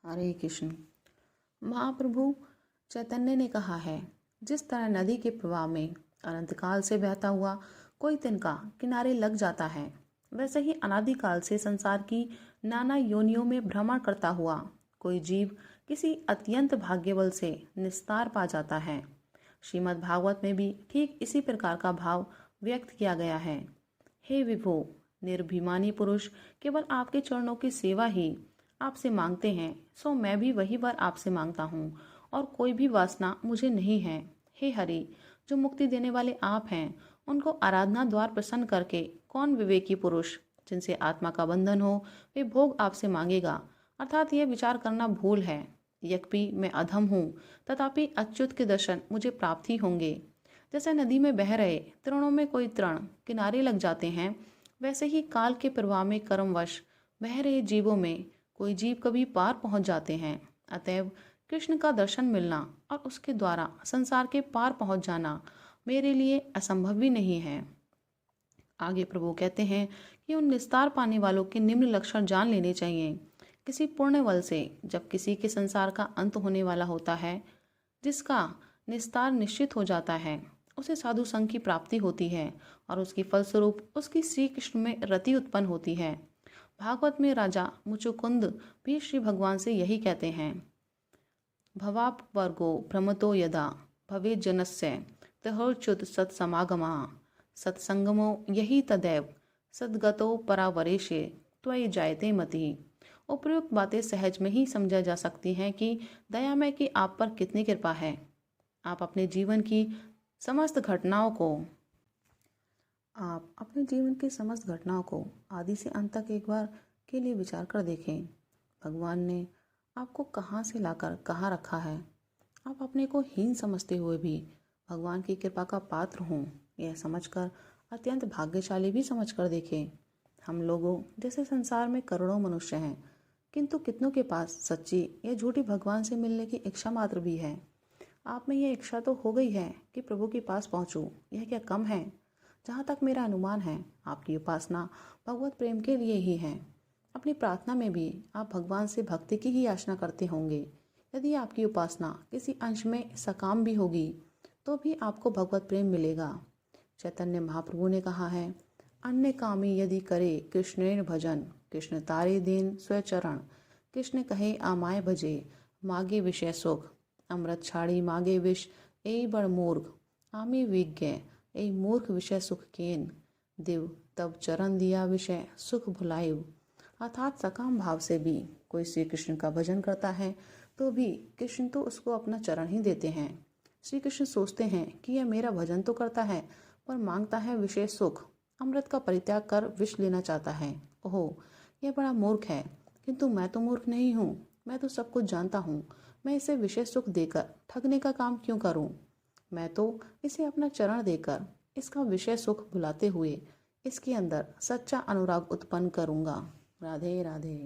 हरे कृष्ण। महाप्रभु चैतन्य ने कहा है, जिस तरह नदी के प्रवाह में अनंतकाल से बहता हुआ कोई तिनका किनारे लग जाता है, वैसे ही अनादिकाल से संसार की नाना योनियों में भ्रमण करता हुआ कोई जीव किसी अत्यंत भाग्यबल से निस्तार पा जाता है। श्रीमद् भागवत में भी ठीक इसी प्रकार का भाव व्यक्त किया गया है। हे विभो, निर्भिमानी पुरुष केवल आपके चरणों की सेवा ही आपसे मांगते हैं, सो मैं भी वही वर आपसे मांगता हूँ और कोई भी वासना मुझे नहीं है। हे हरि, जो मुक्ति देने वाले आप हैं, उनको आराधना द्वार प्रसन्न करके कौन विवेकी पुरुष जिनसे आत्मा का बंधन हो वे भोग आपसे मांगेगा। अर्थात यह विचार करना भूल है। यद्यपि मैं अधम हूँ, तथापि अच्युत के दर्शन मुझे प्राप्त ही होंगे। जैसे नदी में बह रहे तृणों में कोई तृण किनारे लग जाते हैं, वैसे ही काल के प्रवाह में कर्मवश बह रहे जीवों में कोई जीव कभी पार पहुंच जाते हैं। अतएव कृष्ण का दर्शन मिलना और उसके द्वारा संसार के पार पहुंच जाना मेरे लिए असंभव भी नहीं है। आगे प्रभु कहते हैं कि उन निस्तार पाने वालों के निम्न लक्षण जान लेने चाहिए। किसी पुण्य बल से जब किसी के संसार का अंत होने वाला होता है, जिसका निस्तार निश्चित हो जाता है, उसे साधु संघ की प्राप्ति होती है और उसकी फलस्वरूप उसकी श्री कृष्ण में रति उत्पन्न होती है। भागवत में राजा मुचुकुंद भी श्री भगवान से यही कहते हैं, भवाप वर्गो भ्रमतो यदा भवे जनस्य तहोच्युत सत्समागमा सत्संगमो यही तदैव सद्गतो परावरेशे त्वयि जायते मति। उपयुक्त बातें सहज में ही समझा जा सकती हैं कि दयामय की आप पर कितनी कृपा है। आप अपने जीवन की समस्त घटनाओं को आदि से अंत तक एक बार के लिए विचार कर देखें। भगवान ने आपको कहाँ से लाकर कहाँ रखा है। आप अपने को हीन समझते हुए भी भगवान की कृपा का पात्र हों, यह समझकर अत्यंत भाग्यशाली भी समझकर देखें। हम लोगों जैसे संसार में करोड़ों मनुष्य हैं, किंतु कितनों के पास सच्ची या झूठी भगवान से मिलने की इच्छा मात्र भी है। आप में यह इच्छा तो हो गई है कि प्रभु के पास पहुंचूं, यह क्या कम है? जहाँ तक मेरा अनुमान है, आपकी उपासना भगवत प्रेम के लिए ही है। अपनी प्रार्थना में भी आप भगवान से भक्ति की ही याचना करते होंगे। यदि आपकी उपासना किसी अंश में सकाम भी होगी, तो भी आपको भगवत प्रेम मिलेगा। चैतन्य महाप्रभु ने कहा है, अन्य कामी यदि करे कृष्णेर भजन, कृष्ण तारे देन स्वचरण, कृष्ण कहे आमाय भजे मागे विषय सुख, अमृत छाड़ी मागे विष ए बड़ मूर्ख, आमी विज्ञ ए मूर्ख विषय सुख केन, देव तब चरण दिया विषय सुख भुलायु। अर्थात सकाम भाव से भी कोई श्री कृष्ण का भजन करता है तो भी कृष्ण तो उसको अपना चरण ही देते हैं। श्री कृष्ण सोचते हैं कि यह मेरा भजन तो करता है, पर मांगता है विषय सुख, अमृत का परित्याग कर विष लेना चाहता है। ओहो, यह बड़ा मूर्ख है। किंतु मैं तो मूर्ख नहीं हूँ, मैं तो सब कुछ जानता हूँ। मैं इसे विषय सुख देकर ठगने का काम क्यों करूँ? मैं तो इसे अपना चरण देकर इसका विषय सुख भुलाते हुए इसके अंदर सच्चा अनुराग उत्पन्न करूँगा। राधे राधे।